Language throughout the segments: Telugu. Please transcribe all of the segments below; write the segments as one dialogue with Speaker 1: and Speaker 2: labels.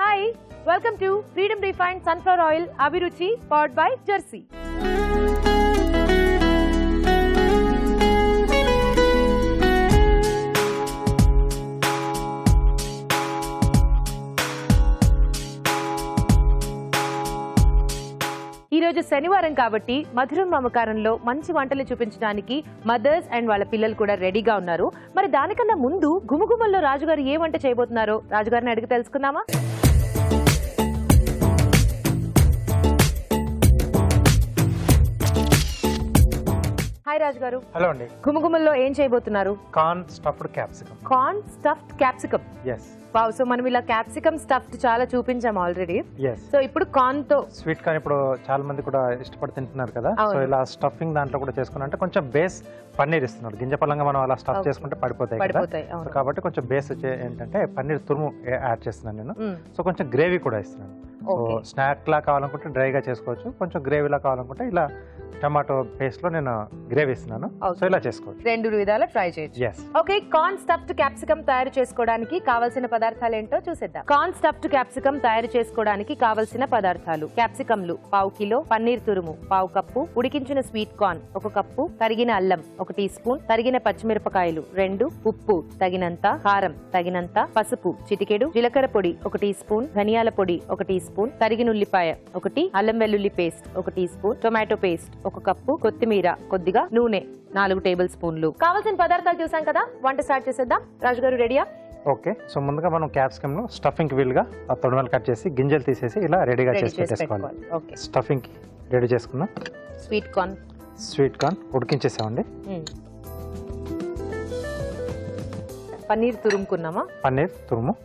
Speaker 1: Hi, welcome to Freedom Refined Sunflower Oil Abhiruchi powered by Jersey. ఈ రోజు శనివారం కాబట్టి మధురం మమకారంలో మంచి వంటలు చూపించడానికి మదర్స్ అండ్ వాళ్ళ పిల్లలు కూడా రెడీగా ఉన్నారు. మరి దానికన్నా ముందు గుమగుమల్లో రాజుగారు ఏ వంట చేయబోతున్నారో రాజుగారిని అడిగి తెలుసుకుందామా? హాయ్ రాజుగారు.
Speaker 2: హలో అండి.
Speaker 1: గుమగుమల్లో ఏం చేయబోతున్నారు?
Speaker 2: Corn stuffed capsicum.
Speaker 1: Corn stuffed capsicum.
Speaker 2: yes.
Speaker 1: Wow. So మనం ఇలా క్యాప్సికమ్ స్టఫ్డ్ చాలా చూపించాం ఆల్రెడీ.
Speaker 2: yes.
Speaker 1: సో ఇప్పుడు కార్న్ తో
Speaker 2: స్వీట్ కార్న్ ఇప్పుడు చాలా మంది కూడా ఇష్టపడి తింటున్నారు కదా. సో ఇలా స్టఫింగ్ దాంట్లో కూడా చేసుకున్నా కొంచెం బేస్ పన్నీర్ ఇస్తున్నారు. గింజ పళ్ళంగా మనం అలా స్టఫ్ చేసుకుంటే పడిపోతాయి కదా. సో కాబట్టి కొంచెం బేస్ వచ్చే ఏంటంటే పన్నీర్ తురుము యాడ్ చేస్తున్నాను నేను. సో కొంచెం గ్రేవీ కూడా ఇస్తున్నాను. స్నాక్ లా కావాలనుకుంటే డ్రైగా చేసుకోవచ్చు, కొంచెం గ్రేవీలా కావాలనుకుంటే ఇలా టమాటో పేస్ట్ లో నేను గ్రేవీ ఇస్తున్నాను. సో ఇలా చేసుకోవచ్చు.
Speaker 1: రెండు విధాలు ట్రై చేయొచ్చు. ఓకే, కార్న్ స్టఫ్డ్ క్యాప్సికమ్ తయారు చేసుకోవడానికి కావాల్సిన పదార్థాలు ఏంటో చూసేద్దాం. కార్న్ స్టఫ్డ్ క్యాప్సికమ్ తయారు చేసుకోవడానికి కావాల్సిన పదార్థాలు: క్యాప్సికమ్లు 1/2 కిలో, పన్నీర్ తురుము 1/2 కప్పు, ఉడికించిన స్వీట్ కార్న్ 1 కప్పు, తరిగిన అల్లం 1 టీ స్పూన్, తరిగిన పచ్చిమిరపకాయలు 2, ఉప్పు తగినంత, కారం తగినంత, పసుపు చిటికెడు, జీలకర్ర పొడి 1 టీ స్పూన్, ధనియాల పొడి 1 టీ స్పూన్, తరిగిన ఉల్లిపాయ 1, అల్లం వెల్లుల్లి paste 1 teaspoon, tomato paste 1 cup, కొత్తిమీర కొద్దిగా, నూనె 4 టేబుల్ స్పూన్లు. కావాల్సిన పదార్థాలు చూసాం కదా, వంట స్టార్ట్ చేసేద్దాం. రాజుగారు రెడీయా?
Speaker 2: ఓకే. సో ముందుగా మనం క్యాప్సికమ్ ను స్టఫింగ్ కి వీలుగా తొడమలు కట్ చేసి గింజలు తీసేసి ఇలా రెడీగా చేసి పెట్టేసుకోవాలి. స్టఫింగ్ కి రెడీ చేసుకున్నాం.
Speaker 1: స్వీట్ కార్న్
Speaker 2: ఉడికించేసామండి.
Speaker 1: పన్నీర్ తురుముకున్నామా?
Speaker 2: పన్నీర్ తురుము,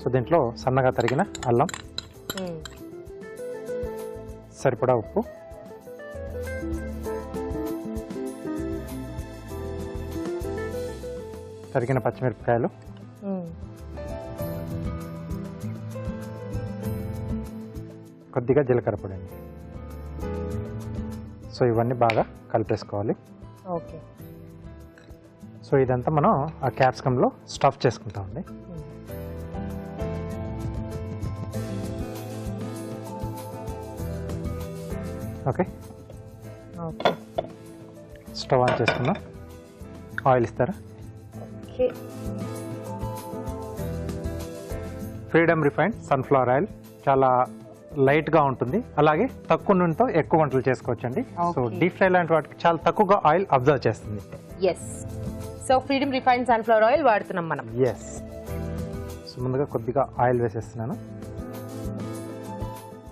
Speaker 2: సో దీంట్లో సన్నగా తరిగిన అల్లం, సరిపడా ఉప్పు, తరిగిన పచ్చిమిరపకాయలు, కొద్దిగా జీలకర్ర పొడి అండి. సో ఇవన్నీ బాగా కలిపేసుకోవాలి.
Speaker 1: ఓకే.
Speaker 2: సో ఇదంతా మనం ఆ క్యాప్సికమ్లో స్టఫ్ చేసుకుంటామండి. ఓకే. స్టవ్ ఆన్ చేసుకుందాం. ఆయిల్ ఇస్తారా? ఫ్రీడమ్ రిఫైన్డ్ సన్ఫ్లవర్ ఆయిల్ చాలా లైట్గా ఉంటుంది, అలాగే తక్కువ నూనెతో ఎక్కువ వంటలు చేసుకోవచ్చండి. సో డీప్ ఫ్రై లాంటి వాటికి చాలా తక్కువగా ఆయిల్ అబ్జర్వ్ చేస్తుంది.
Speaker 1: So freedom refined sunflower oil వాడుతున్నాం మనం.
Speaker 2: సో ముందుగా కొద్దిగా ఆయిల్ వేసేస్తున్నాను.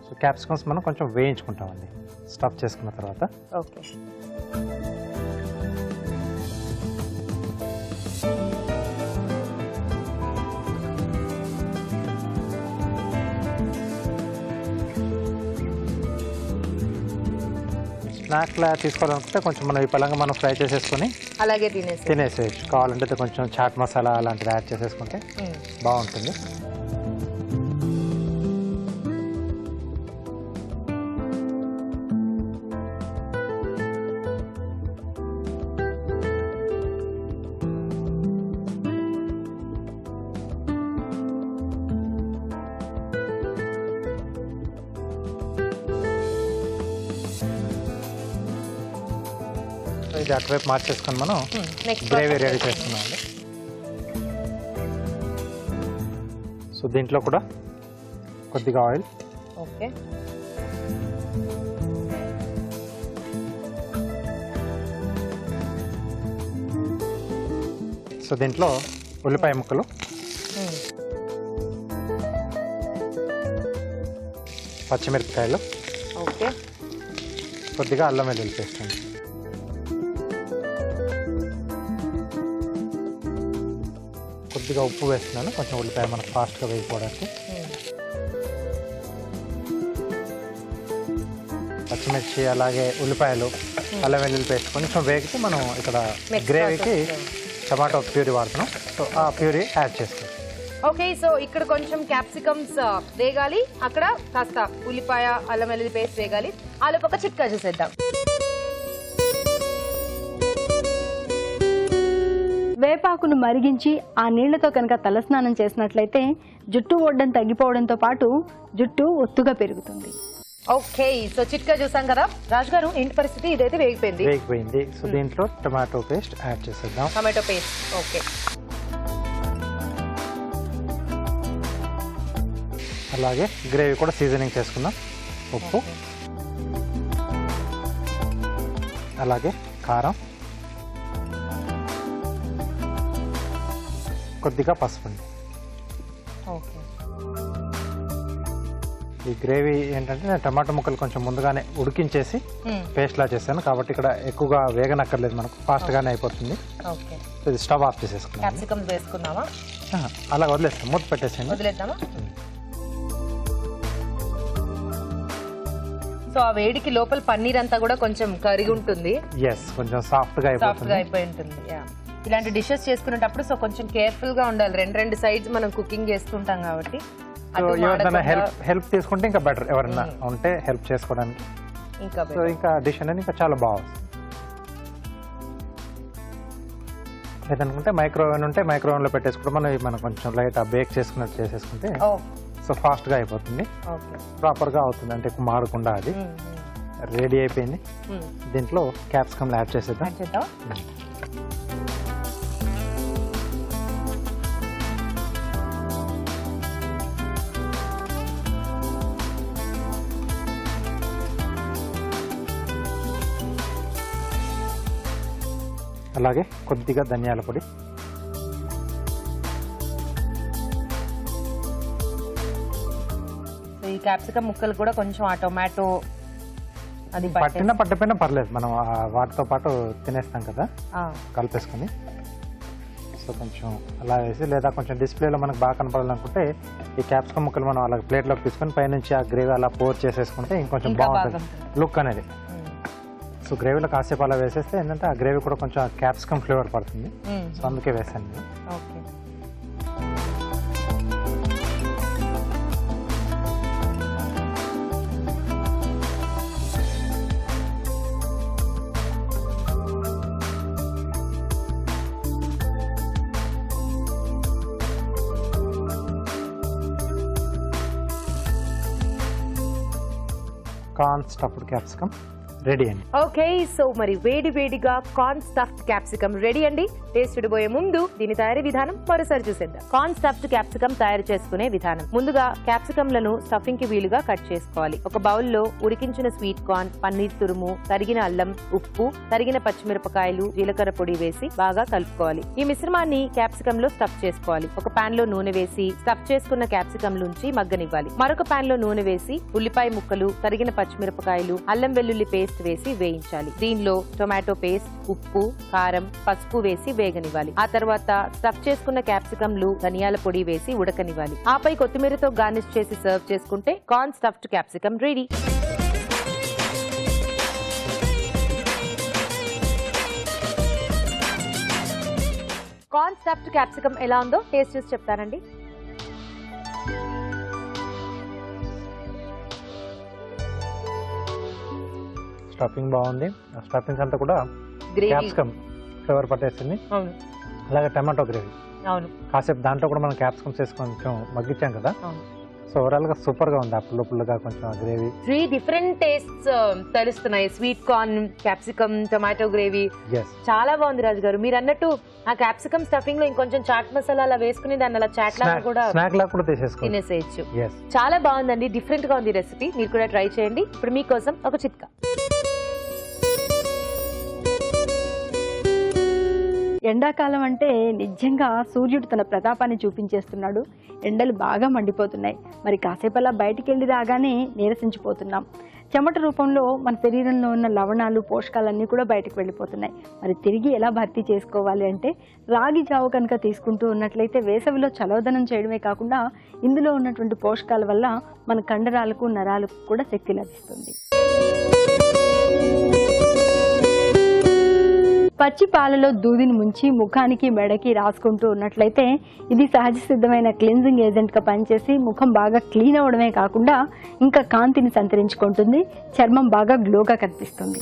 Speaker 2: సో క్యాప్సికమ్స్ మనం కొంచెం వేయించుకుంటామండి స్టఫ్ చేసుకున్న తర్వాత.
Speaker 1: ఓకే.
Speaker 2: స్నాక్ లా తీసుకోవాలనుకుంటే కొంచెం మనం ఈ పలంగా మనం ఫ్రై చేసేసుకొని
Speaker 1: అలాగే
Speaker 2: తినేసేయచ్చు. కావాలంటే కొంచెం చాట్ మసాలా అలాంటిది యాడ్ చేసేసుకుంటే బాగుంటుంది. ఇది అటువైపు మార్చేసుకొని మనం గ్రేవీ రెడీ చేసుకున్నాం. సో దీంట్లో కూడా కొద్దిగా ఆయిల్,
Speaker 1: ఓకే,
Speaker 2: సో దీంట్లో ఉల్లిపాయ ముక్కలు, పచ్చిమిరపకాయలు,
Speaker 1: ఓకే,
Speaker 2: కొద్దిగా అల్లం వెల్లుల్లి పేస్ట్ అండి. కొద్దిగా ఉప్పు వేస్తున్నాను, కొంచెం ఉల్లిపాయ మనకు ఫాస్ట్గా వేగిపోవడానికి. పచ్చిమిర్చి అలాగే ఉల్లిపాయలు అల్లం వెల్లుల్లి పేస్ట్ కొంచెం వేగితే మనం ఇక్కడ గ్రేవీకి టమాటో ప్యూరీ వాడుతున్నాం. సో ఆ ప్యూరీ యాడ్ చేసుకోవాలి.
Speaker 1: ఓకే, సో ఇక్కడ కొంచెం క్యాప్సికమ్స్ వేగాలి, అక్కడ కాస్త ఉల్లిపాయ అల్లం వెల్లుల్లి పేస్ట్ వేగాలి. ఆలోపు ఒక చిట్కా చూసేద్దాం.
Speaker 3: వేపాకును మరిగించి ఆ నీళ్లతో కనుక తలస్నానం చేసినట్లయితే జుట్టు ఒడ్డం తగ్గిపోవడంతో పాటు జుట్టు ఒత్తుగా పెరుగుతుంది.
Speaker 1: ఓకే, సో చిట్కా చూసాం కదా రాజు గారు. ఏంటి పరిస్థితి? ఇదైతే
Speaker 2: వేగిపోయింది. సో దీంట్లో టొమాటో పేస్ట్ యాడ్ చేసేద్దాం.
Speaker 1: Tomato paste. ఓకే,
Speaker 2: అలాగే గ్రేవీ కూడా సీజనింగ్ చేసుకుందాం. ఉప్పు, అలాగే కారం, కొద్దిగా పసుపు అండి.
Speaker 1: ఓకే,
Speaker 2: ఈ గ్రేవీ ఏంటంటే నేను టమాటో ముక్కలు కొంచెం ముందుగానే ఉడికించేసి పేస్ట్ లా చేశాను కాబట్టి ఇక్కడ ఎక్కువగా వేగనక్కర్లేదు, మనకు ఫాస్ట్ గానే అయిపోతుంది.
Speaker 1: ఓకే,
Speaker 2: ఇది స్టవ్ ఆఫ్ చేసేసుకున్నాం.
Speaker 1: క్యాప్సికమ్ వేసుకున్నామా?
Speaker 2: అలా వదిలేస్తాం, మూత పెట్టేసేయండి.
Speaker 1: వదిలేద్దామా? సో ఆ వేడికి లోపల పన్నీర్ అంతా కూడా కొంచెం కరిగి ఉంటుంది.
Speaker 2: కొంచెం సాఫ్ట్ గా
Speaker 1: అయిపోయి ఉంటుంది. ఇలాంటి డిషెస్ చేసుకునేటప్పుడు సో కొంచెం కేర్ఫుల్ గా ఉండాలి. రెండు సైడ్స్ మనం కుకింగ్ చేస్తుంటాం కాబట్టి
Speaker 2: హెల్ప్ తీసుకుంటే ఇంకా బెటర్. ఎవరైనా ఉంటే హెల్ప్ చేసుకోవడానికి ఇంకా డిష్ అనేది ఇంకా చాలా బాగుంది. లేదనుకుంటే మైక్రోవేవ్ ఉంటే మైక్రోవేవ్ లో పెట్టేసుకుంటే మనం కొంచెం లైట్ బేక్ చేసుకున్నట్టు చేసేసుకుంటే సో ఫాస్ట్ గా అయిపోతుంది, ప్రాపర్ గా అవుతుంది, అంటే ఎక్కువ మాడకుండా. అది రెడీ అయిపోయింది. దీంట్లో క్యాప్సికమ్ యాడ్ చేసేద్దాం. అలాగే కొద్దిగా ధనియాల పొడి,
Speaker 1: ఈ క్యాప్సికమ్ ముక్కలు కూడా కొంచెం ఆ టొమాటో అది
Speaker 2: పట్టకపోయినా పర్లేదు, మనం వాటితో పాటు తినేస్తాం కదా కలిపేసుకొని. సో కొంచెం అలా వేసి, లేదా కొంచెం డిస్ప్లేలో మనకు బాగా కనపడాలనుకుంటే ఈ క్యాప్సికమ్ ముక్కలు మనం అలా ప్లేట్లోకి తీసుకొని పైనుంచి ఆ గ్రేవీ అలా పోర్ చేసేసుకుంటే ఇంకొంచెం బాగుంటుంది లుక్ అనేది. సో గ్రేవీలో కాసేపు అలా వేసేస్తే ఏంటంటే ఆ గ్రేవీ కూడా కొంచెం క్యాప్సికమ్ ఫ్లేవర్ పడుతుంది. సో అందుకే వేసాను నేను. కార్న్ స్టఫ్డ్ క్యాప్సికమ్ రెడీ అండి.
Speaker 1: ఓకే, సో మరి వేడి వేడిగా కార్న్ స్టఫ్డ్ క్యాప్సికమ్ రెడీ అండి. టేస్ట్ చూడబోయే ముందు దీని తయారీ విధానం మరోసారి చూసేద్దాం. కార్న్ స్టఫ్డ్ క్యాప్సికమ్ తయారు చేసుకునే విధానం. ముందుగా క్యాప్సికమ్లను స్టఫింగ్ కి వీలుగా కట్ చేసుకోవాలి. ఒక బౌల్లో ఉడికించిన స్వీట్ కార్న్, పన్నీర్ తురుము, తరిగిన అల్లం, ఉప్పు, తరిగిన పచ్చిమిరపకాయలు, జీలకర్ర పొడి వేసి బాగా కలుపుకోవాలి. ఈ మిశ్రమాన్ని క్యాప్సికమ్ లో స్టఫ్ చేసుకోవాలి. ఒక పాన్ లో నూనె వేసి స్టఫ్ చేసుకున్న క్యాప్సికమ్ నుంచి మగ్గనివ్వాలి. మరొక పాన్ లో నూనె వేసి ఉల్లిపాయ ముక్కలు, తరిగిన పచ్చిమిరపకాయలు, అల్లం వెల్లుల్లి పేస్ట్ వేసి వేయించాలి. దీనిలో టొమాటో పేస్ట్, ఉప్పు, కారం, పసుపు వేసి వేగనివ్వాలి. ఆ తర్వాత స్టఫ్ చేసుకున్న క్యాప్సికమ్లు, ధనియాల పొడి వేసి ఉడకనివ్వాలి. ఆపై కొత్తిమీరతో గార్నిష్ చేసి సర్వ్ చేసుకుంటే corn stuffed capsicum ready. Corn stuffed capsicum ఎలా ఉందో టేస్ట్ చూసి చెప్తానండి.
Speaker 2: స్టఫింగ్ బాగుంది. స్టఫింగ్ అంతా కూడా క్యాప్సికమ్ ఫ్లేవర్ పట్టేస్తుంది. అలాగే టమాటో గ్రేవీ కాసేపు దాంట్లో కూడా మనం క్యాప్సికమ్స్ వేసి కొంచెం మగ్గించాం కదా. సో ఓవరాల్ గా సూపర్ గా ఉంది. ఆ పుల్లగా కొంచెం గ్రేవీ.
Speaker 1: 3 డిఫరెంట్ టేస్ట్స్ తెలుస్తున్నాయి. Sweet corn, capsicum, tomato gravy చాలా బాగుంది రాజు గారు. మీరు అన్నట్టు ఆ క్యాప్సికమ్ స్టఫింగ్ లో ఇంకొంచెం చాట్ మసాలా అలా వేసుకుని దాన్ని అలా చాట్ లాగా కూడా తినేసేయచ్చు. చాలా బాగుందండి, డిఫరెంట్ గా ఉంది రెసిపీ. మీరు కూడా ట్రై చేయండి. ఇప్పుడు మీకోసం ఒక చిట్కా.
Speaker 3: ఎండాకాలం అంటే నిజంగా సూర్యుడు తన ప్రతాపాన్ని చూపించేస్తున్నాడు. ఎండలు బాగా మండిపోతున్నాయి. మరి కాసేపలా బయటికి వెళ్ళి రాగానే నీరసించిపోతున్నాం. చెమట రూపంలో మన శరీరంలో ఉన్న లవణాలు, పోషకాలన్నీ కూడా బయటకు వెళ్ళిపోతున్నాయి. మరి తిరిగి ఎలా భర్తీ చేసుకోవాలి అంటే రాగి జావ కనుక తీసుకుంటూ ఉన్నట్లయితే వేసవిలో చలవదనం చేయడమే కాకుండా ఇందులో ఉన్నటువంటి పోషకాల వల్ల మన కండరాలకు, నరాలకు కూడా శక్తి లభిస్తుంది. పచ్చి పాలలో దూదిని ముంచి ముఖానికి, మెడకి రాసుకుంటూ ఉన్నట్లయితే ఇది సహజ సిద్ధమైన క్లిన్జింగ్ ఏజెంట్గా పనిచేసి ముఖం బాగా క్లీన్ అవ్వడమే కాకుండా ఇంకా కాంతిని సంతరించుకుంటుంది. చర్మం బాగా గ్లోగా కనిపిస్తుంది.